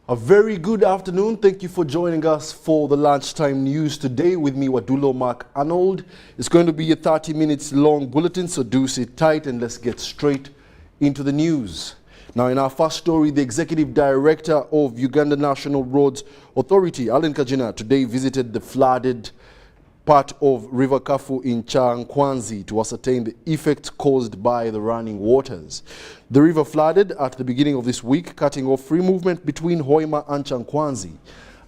A very good afternoon. Thank you for joining us for the lunchtime news today with me, Wadulo Mark Arnold. It's going to be a 30 minutes long bulletin, so do sit tight and let's get straight into the news. Now, in our first story, the Executive Director of Uganda National Roads Authority, Alan Kajina, today visited the flooded part of River Kafu in Chankwanzi to ascertain the effects caused by the running waters. The river flooded at the beginning of this week, cutting off free movement between Hoima and Chankwanzi.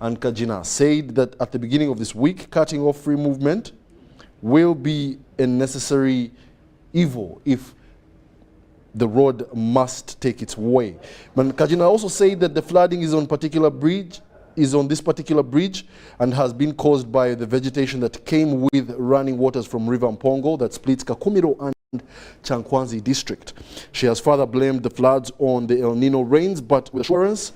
And Kajina said that at the beginning of this week, cutting off free movement will be a necessary evil if the road must take its way. But Kajina also said that the flooding is on this particular bridge and has been caused by the vegetation that came with running waters from River Mpongo that splits Kakumiro and Chankwanzi district. She has further blamed the floods on the El Nino rains, but with assurance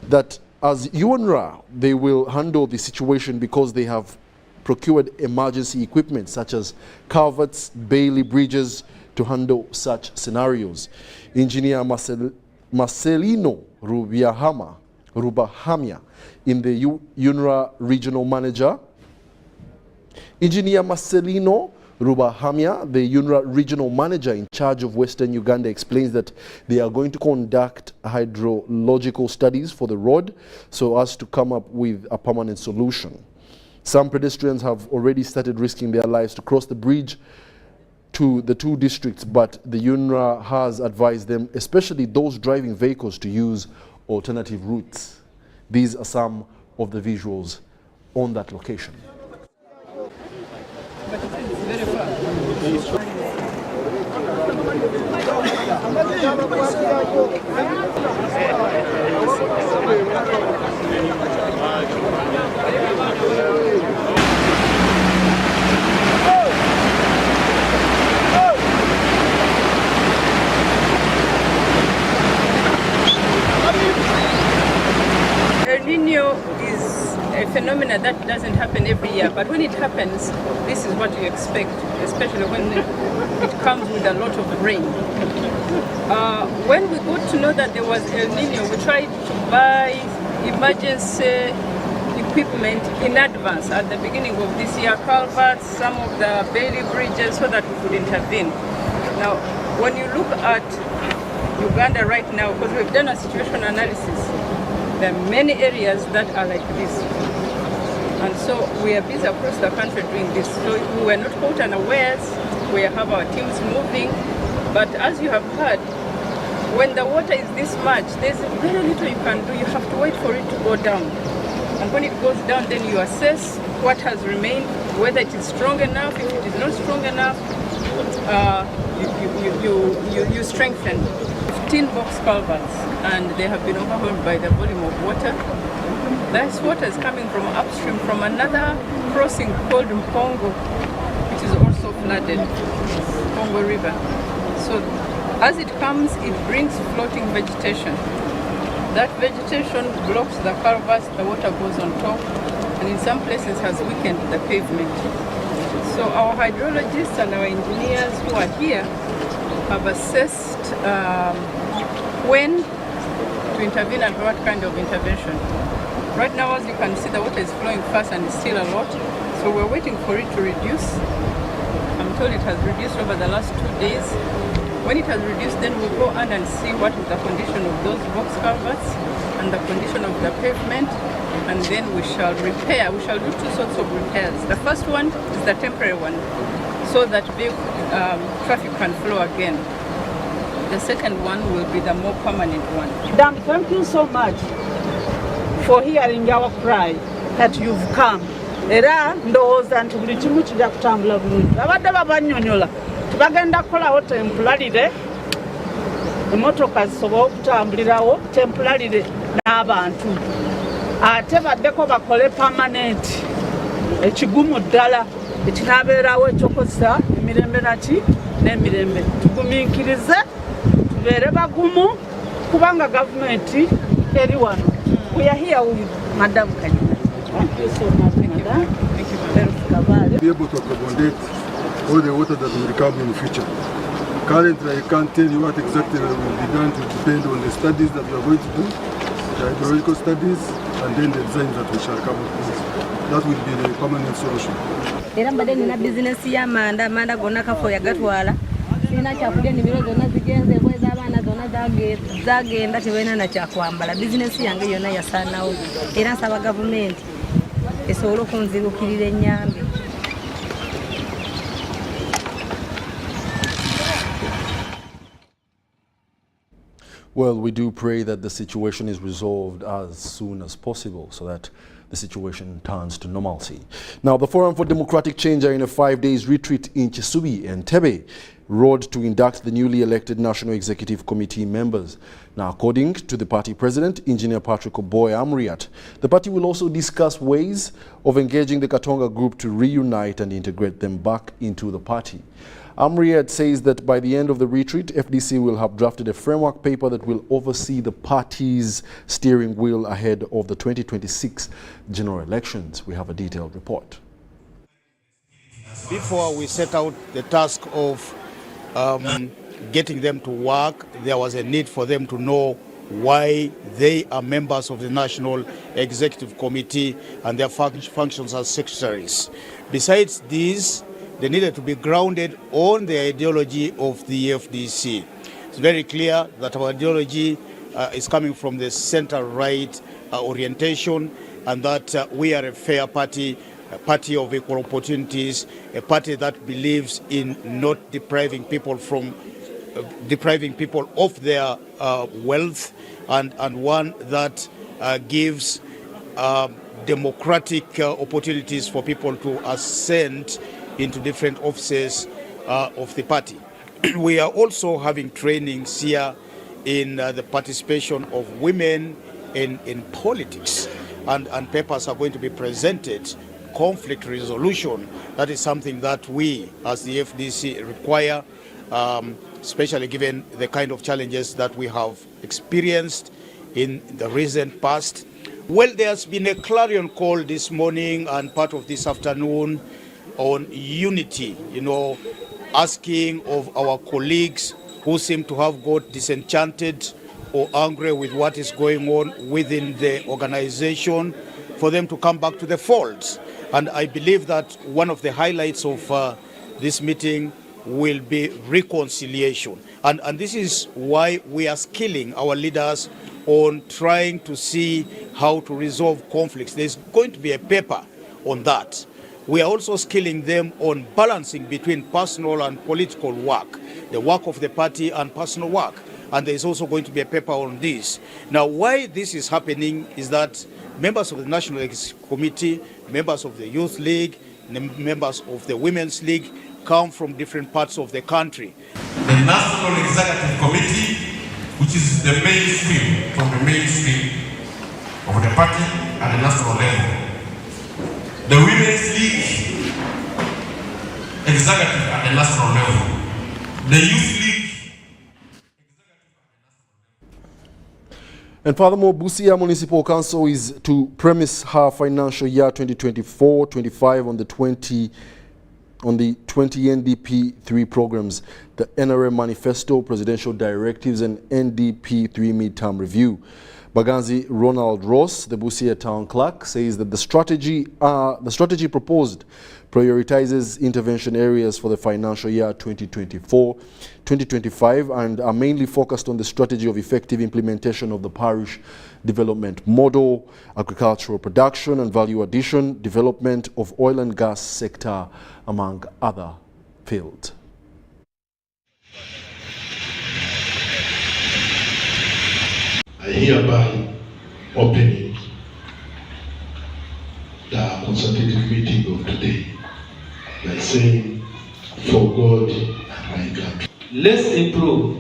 that as UNRWA, they will handle the situation because they have procured emergency equipment such as culverts, Bailey bridges to handle such scenarios. Engineer Marcelino Rubahamia in the UNRWA regional manager. Engineer Marcelino Rubahamia, the UNRWA regional manager in charge of Western Uganda, explains that they are going to conduct hydrological studies for the road so as to come up with a permanent solution. Some pedestrians have already started risking their lives to cross the bridge to the two districts, but the UNRWA has advised them, especially those driving vehicles, to use alternative routes. These are some of the visuals on that location. But it's very far. El Nino is a phenomenon that doesn't happen every year, but when it happens, this is what you expect, especially when it comes with a lot of rain. When we got to know that there was El Nino, we tried to buy emergency equipment in advance at the beginning of this year, culverts, some of the Bailey bridges, so that we could intervene. Now, when you look at Uganda right now, because we've done a situation analysis, there are many areas that are like this. And so we are busy across the country doing this. So we were not caught unawares. We have our teams moving. But as you have heard, when the water is this much, there's very little you can do. You have to wait for it to go down. And when it goes down, then you assess what has remained, whether it is strong enough. If it is not strong enough, you strengthen. 15 box culverts, and they have been overwhelmed by the volume of water. This water is coming from upstream from another crossing called Mpongo, which is also flooded, Mpongo River. So as it comes, it brings floating vegetation. That vegetation blocks the culverts, the water goes on top, and in some places has weakened the pavement. So our hydrologists and our engineers who are here have assessed when to intervene and what kind of intervention. Right now, as you can see, the water is flowing fast and it's still a lot, so we're waiting for it to reduce. I'm told it has reduced over the last 2 days. When it has reduced, then we'll go on and see what is the condition of those box culverts and the condition of the pavement, and then we shall repair. We shall do two sorts of repairs. The first one is the temporary one, so that traffic can flow again. The second one will be the more permanent one. Madam, thank you so much for hearing our cry that you've come. Era ndowooza nti buli kimu kijja kutambula bulungi. Babadde babannyonnyola tubagenda kukolawo tempulalire, emmotoka zisobole okutambulirawo tempulalire n'abantu. Ate baddeko bakole permanent ekigumu ddala ekinaabeerawo ekyokozesa emirembe naki n'emirembe. Tugumiikirize tubeere bagumu kubanga gavumenti eri wano. We are here with Madam Kajina. Thank you so much, Madam. Thank you. Be able to accommodate all the water that will come in the future. Currently, I can't tell you what exactly will be done to depend on the studies that we are going to do. the hydrological studies, and then the design that we shall come up with. That will be the permanent solution. Era mbadde nina bizinesi y'amanda, amanda gonna kafo yagatwala. Sina kyakulya ennimiro zonna zigenze, engoye z'abaana zonna zagenda tebalina na kyakwambala. Bizinesi yange yonna yasaanawo. Era nsaba gavumenti esobole okunzibukirira ennyambe. Well, we do pray that the situation is resolved as soon as possible so that the situation turns to normalcy. Now, the Forum for Democratic Change are in a 5-day retreat in Chisubi and Tebe Road to induct the newly elected National Executive Committee members. Now, according to the party president, Engineer Patrick Oboy Amriat, the party will also discuss ways of engaging the Katonga group to reunite and integrate them back into the party. Amriat says that by the end of the retreat, FDC will have drafted a framework paper that will oversee the party's steering wheel ahead of the 2026 general elections. We have a detailed report. Before we set out the task of getting them to work, there was a need for them to know why they are members of the National Executive Committee and their functions as secretaries. Besides these, they needed to be grounded on the ideology of the FDC. It's very clear that our ideology is coming from the center-right orientation, and that we are a fair party, a party of equal opportunities, a party that believes in not depriving people of their wealth, and one that gives democratic opportunities for people to ascend into different offices of the party. We are also having trainings here in the participation of women in politics, and papers are going to be presented. Conflict resolution, that is something that we as the FDC require, especially given the kind of challenges that we have experienced in the recent past. Well, there's been a clarion call this morning and part of this afternoon on unity, asking of our colleagues who seem to have got disenchanted or angry with what is going on within the organization for them to come back to the fold. And I believe that one of the highlights of this meeting will be reconciliation. And this is why we are skilling our leaders on trying to see how to resolve conflicts. There's going to be a paper on that. We are also skilling them on balancing between personal and political work, the work of the party and personal work. And there's also going to be a paper on this. Now, why this is happening is that members of the National Executive Committee, members of the Youth League, members of the Women's League come from different parts of the country. The National Executive Committee, which is the mainstream from the mainstream of the party at the national level. The Women's League executive at the national level. The Youth League. And furthermore, Busia Municipal Council is to premise her financial year 2024-25 on the 20 NDP 3 programs, the NRM Manifesto, Presidential Directives, and NDP 3 Midterm Review. Baganzi Ronald Ross, the Busia Town Clerk, says that the strategy proposed prioritizes intervention areas for the financial year 2024-2025 and are mainly focused on the strategy of effective implementation of the parish development model, agricultural production and value addition, development of oil and gas sector, among other fields. I hereby open the consultative meeting of today by saying, for God and my country. Let's improve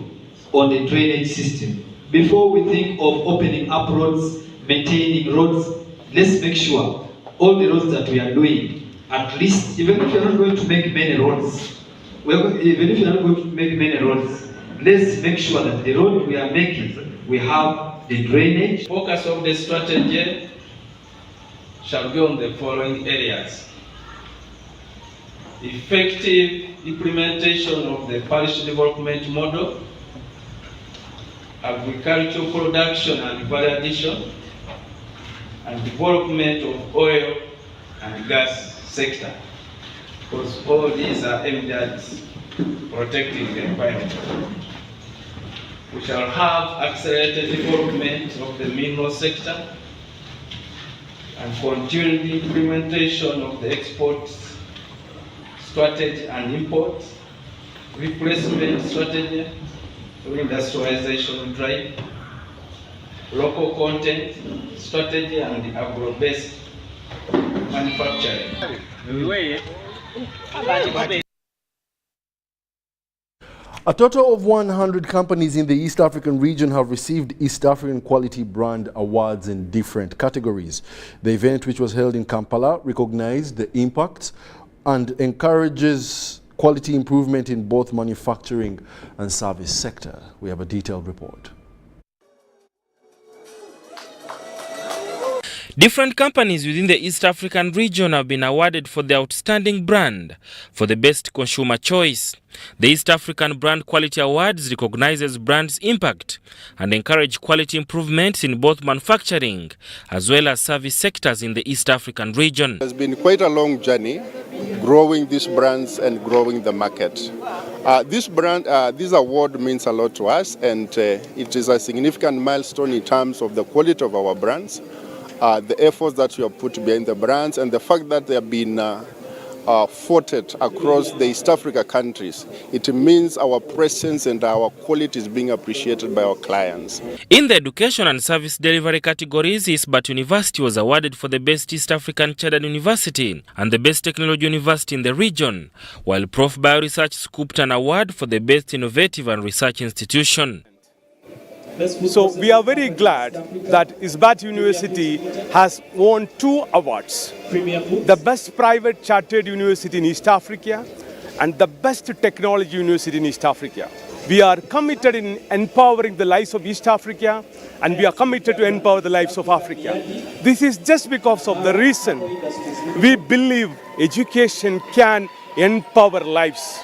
on the drainage system. Before we think of opening up roads, maintaining roads, let's make sure all the roads that we are doing, at least, even if you're not going to make many roads, let's make sure that the road we are making, we have the drainage. Focus of the strategy shall be on the following areas: effective implementation of the parish development model, agricultural production and value addition, and development of oil and gas sector, because all these are aimed at protecting the environment. We shall have accelerated development of the mineral sector and continue the implementation of the export strategy and import replacement strategy through industrialization drive, local content strategy, and agro-based manufacturing. A total of 100 companies in the East African region have received East African Quality Brand Awards in different categories. The event, which was held in Kampala, recognized the impact and encourages quality improvement in both manufacturing and service sector. We have a detailed report. Different companies within the East African region have been awarded for the outstanding brand for the best consumer choice. The East African Brand Quality Awards recognizes brands' impact and encourage quality improvements in both manufacturing as well as service sectors in the East African region. It has been quite a long journey growing these brands and growing the market. This award means a lot to us, and it is a significant milestone in terms of the quality of our brands. The efforts that you have put behind the brands, and the fact that they have been voted across the East Africa countries, it means our presence and our quality is being appreciated by our clients. In the education and service delivery categories, Eastbat University was awarded for the best East African Chartered University and the best technology university in the region, while Prof Bioresearch scooped an award for the best innovative and research institution. So we are very glad that Eastbat University has won 2 awards. The best private chartered university in East Africa and the best technology university in East Africa. We are committed in empowering the lives of East Africa, and we are committed to empower the lives of Africa. This is just because of the reason we believe education can empower lives.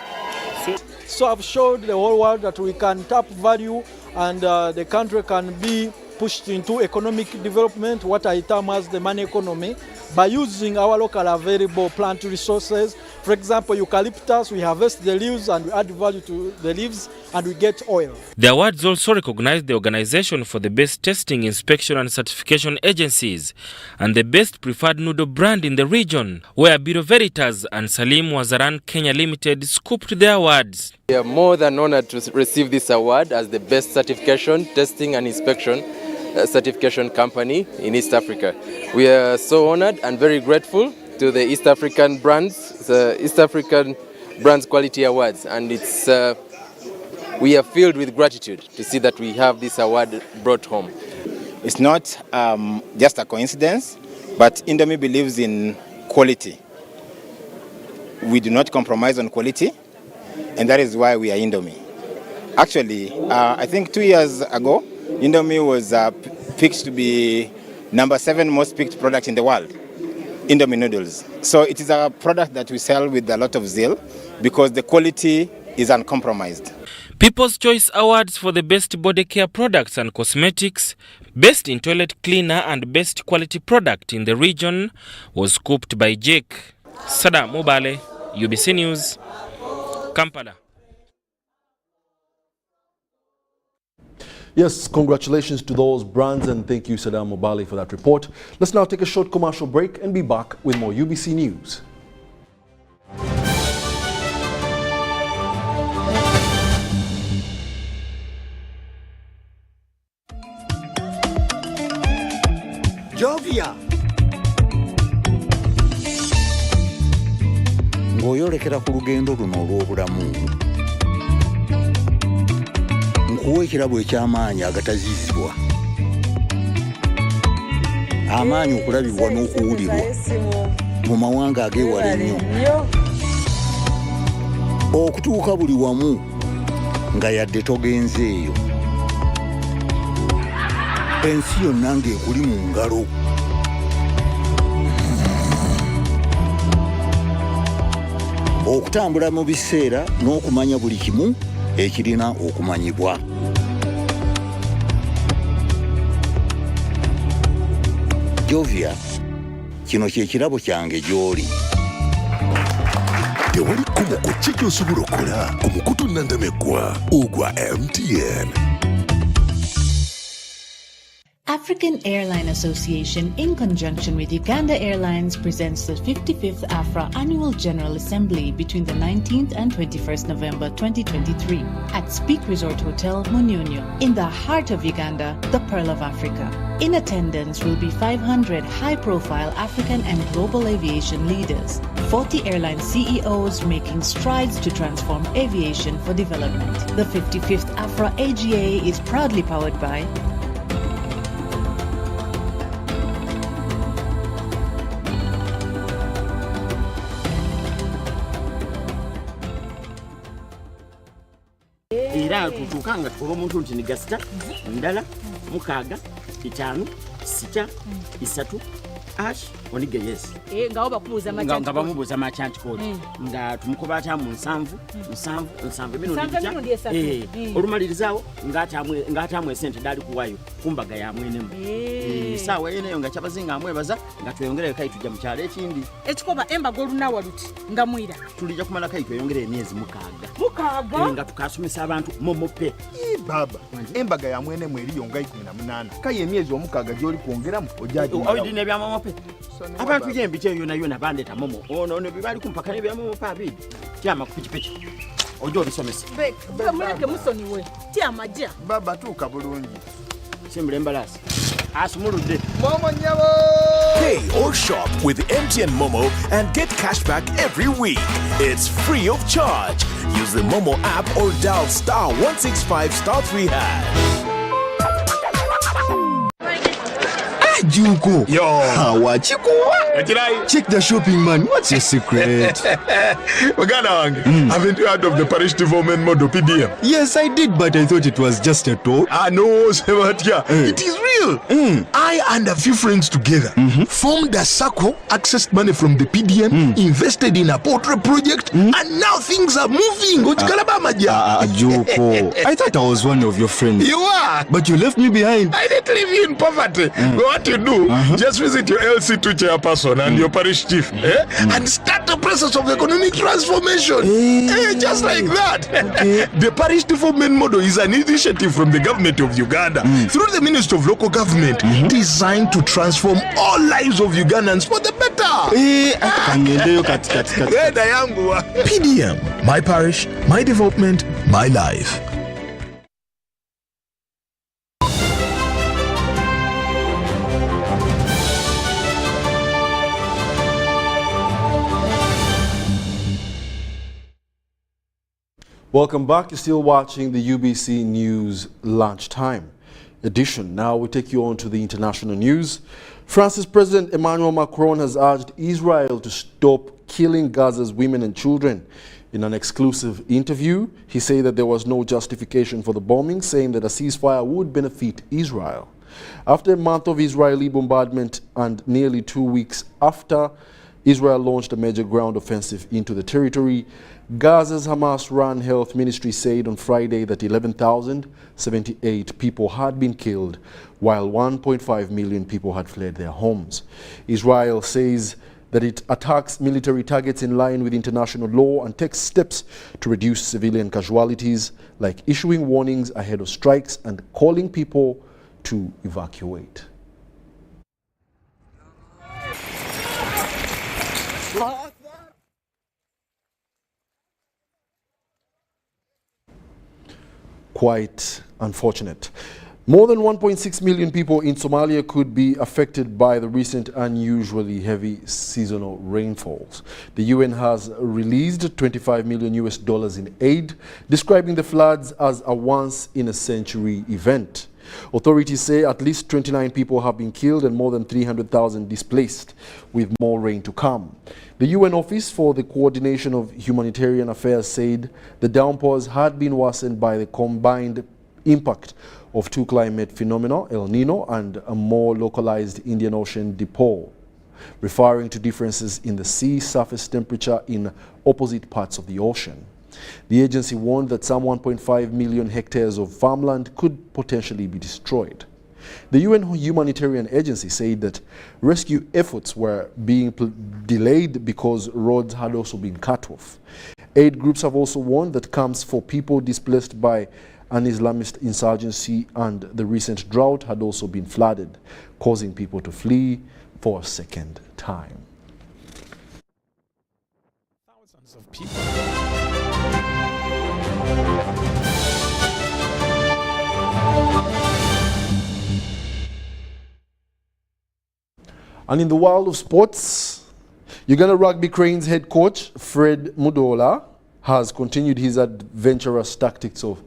So I've showed the whole world that we can tap value and the country can be pushed into economic development, what I term as the money economy, by using our local available plant resources. For example, eucalyptus, we harvest the leaves and we add value to the leaves and we get oil. The awards also recognize the organization for the best testing, inspection and certification agencies and the best preferred noodle brand in the region, where Biro Veritas and Salim Wazaran Kenya Limited scooped the awards. We are more than honored to receive this award as the best certification, testing and inspection certification company in East Africa. We are so honored and very grateful to the East African Brands, the East African Brands Quality Awards, and it's we are filled with gratitude to see that we have this award brought home. It's not just a coincidence, but Indomie believes in quality. We do not compromise on quality, and that is why we are Indomie. Actually, I think 2 years ago, Indomie was picked to be number 7 most picked product in the world, Indomie noodles. So it is a product that we sell with a lot of zeal because the quality is uncompromised. People's Choice Awards for the best body care products and cosmetics, best in toilet cleaner and best quality product in the region was scooped by Jake. Sada Mobale, UBC News, Kampala. Yes, congratulations to those brands and thank you, Saddam Mobali, for that report. Let's now take a short commercial break and be back with more UBC News. Jovia. Ng'oyolekera ku lugendo luno olw'obulamu. Nkuwa ekirabo eky'amaanyi agatazizibwa. Amaanyi okulabibwa n'okuwulirwa mu mawanga ag'ewala ennyo. Okutuuka buli wamu nga yadde togenzeeyo. Ensi yonna ng'ekuli mu ngalo. Okutambula mu biseera n'okumanya buli kimu ekirina okumanyibwa. Jovia, kino kye kirabo kyange gy'oli. Tewali kumuko chiki osobola okola ku mukutu nnandameggwa ogwa MTN. African Airline Association, in conjunction with Uganda Airlines, presents the 55th AFRA Annual General Assembly between the 19th and 21st November 2023 at Speak Resort Hotel, Munyonyo, in the heart of Uganda, the Pearl of Africa. In attendance will be 500 high-profile African and global aviation leaders, 40 airline CEOs making strides to transform aviation for development. The 55th AFRA AGA is proudly powered by era tutukanga tukola omuntu nti ni gasita ndala mukaaga bitano sita isatu ash onige yes nga obakubuza amachanti nga bamubuza amachanti code nga tumukoba atamu nsanvu bino olumalirizawo nga atamu esente dali kuwayo kumbaga ya mwenemu sawa yeneyo nga kyabazinga amwebaza nga tweyongere kai tujja mu kyalo ekindi ekikoba embaga olunawa luti nga mwira tulija kumala kai tweyongere emyezi mukaaga nga tukasomesa abantu momope baba embaga ya mwenemu eriyo nga 18 kai emyezi omukaaga gyoli kuongeramu ojaji awidi ne bya momope abantu yembite yona bandeta momo ono ne bibali kumpaka ne bya momo pabi tyama kupichipichi ojo bisomesa muleke musoni we tyamaja baba tuka bulungi simbule embalasi asumulude momo nyabo. Pay or shop with MTN Momo and get cashback every week. It's free of charge. Use the Momo app or dial *165*3#. Juko. Yo. Wachikuwa. Check the shopping, man. What's your secret? Haven't you heard of the Parish Development Model PDM? Yes, I did, but I thought it was just a talk. No, Sebatia. It is real. I and a few friends together formed a circle, accessed money from the PDM, invested in a poultry project, and now things are moving. Juko. I thought I was one of your friends. You are. But you left me behind. I didn't leave you in poverty. What you do, just visit your LC2 chairperson and your parish chief and start the process of economic transformation. Just like that. The Parish Development Model is an initiative from the government of Uganda through the Ministry of Local Government designed to transform all lives of Ugandans for the better. PDM, my parish, my development, my life. Welcome back. You're still watching the UBC News Lunchtime edition. Now we take you on to the international news. France's President Emmanuel Macron has urged Israel to stop killing Gaza's women and children. In an exclusive interview, he said that there was no justification for the bombing, saying that a ceasefire would benefit Israel. After a month of Israeli bombardment and nearly 2 weeks after Israel launched a major ground offensive into the territory, Gaza's Hamas-run health ministry said on Friday that 11,078 people had been killed, while 1.5 million people had fled their homes. Israel says that it attacks military targets in line with international law and takes steps to reduce civilian casualties, like issuing warnings ahead of strikes and calling people to evacuate. Quite unfortunate. More than 1.6 million people in Somalia could be affected by the recent unusually heavy seasonal rainfalls. The UN has released $25 million in aid, describing the floods as a once-in-a-century event. Authorities say at least 29 people have been killed and more than 300,000 displaced, with more rain to come. The UN Office for the Coordination of Humanitarian Affairs said the downpours had been worsened by the combined impact of two climate phenomena, El Nino and a more localized Indian Ocean dipole, referring to differences in the sea surface temperature in opposite parts of the ocean. The agency warned that some 1.5 million hectares of farmland could potentially be destroyed. The UN humanitarian agency said that rescue efforts were being delayed because roads had also been cut off. Aid groups have also warned that camps for people displaced by an Islamist insurgency and the recent drought had also been flooded, causing people to flee for a second time. Thousands of people. And in the world of sports, Uganda Rugby Cranes head coach Fred Mudola has continued his adventurous tactics of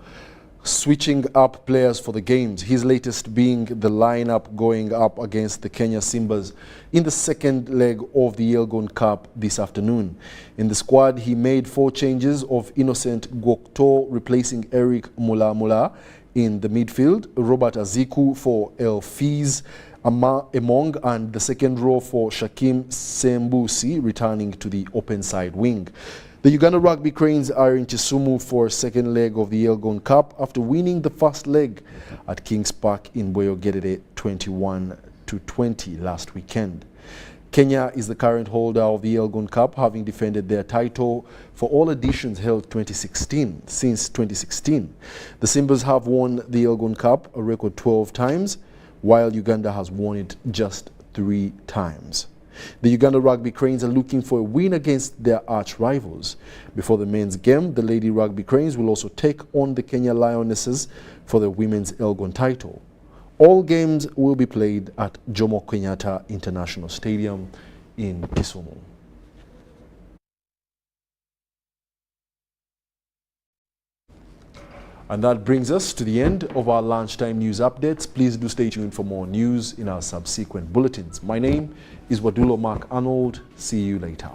switching up players for the games, his latest being the lineup going up against the Kenya Simbas in the second leg of the Elgon Cup this afternoon. In the squad, he made 4 changes of Innocent Gwokto replacing Eric Mulamula in the midfield, Robert Aziku for El Fiz Emong, and the second row for Shakim Sembusi returning to the open side wing. The Uganda Rugby Cranes are in Kisumu for second leg of the Elgon Cup after winning the first leg at Kings Park in Boyogedede 21-20 last weekend. Kenya is the current holder of the Elgon Cup, having defended their title for all editions held since 2016. The Simbas have won the Elgon Cup a record 12 times, while Uganda has won it just 3 times. The Uganda Rugby Cranes are looking for a win against their arch rivals. Before the men's game, the Lady Rugby Cranes will also take on the Kenya Lionesses for the women's Elgon title. All games will be played at Jomo Kenyatta International Stadium in Kisumu. And that brings us to the end of our lunchtime news updates. Please do stay tuned for more news in our subsequent bulletins. My name is Wadulo Arnold. See you later.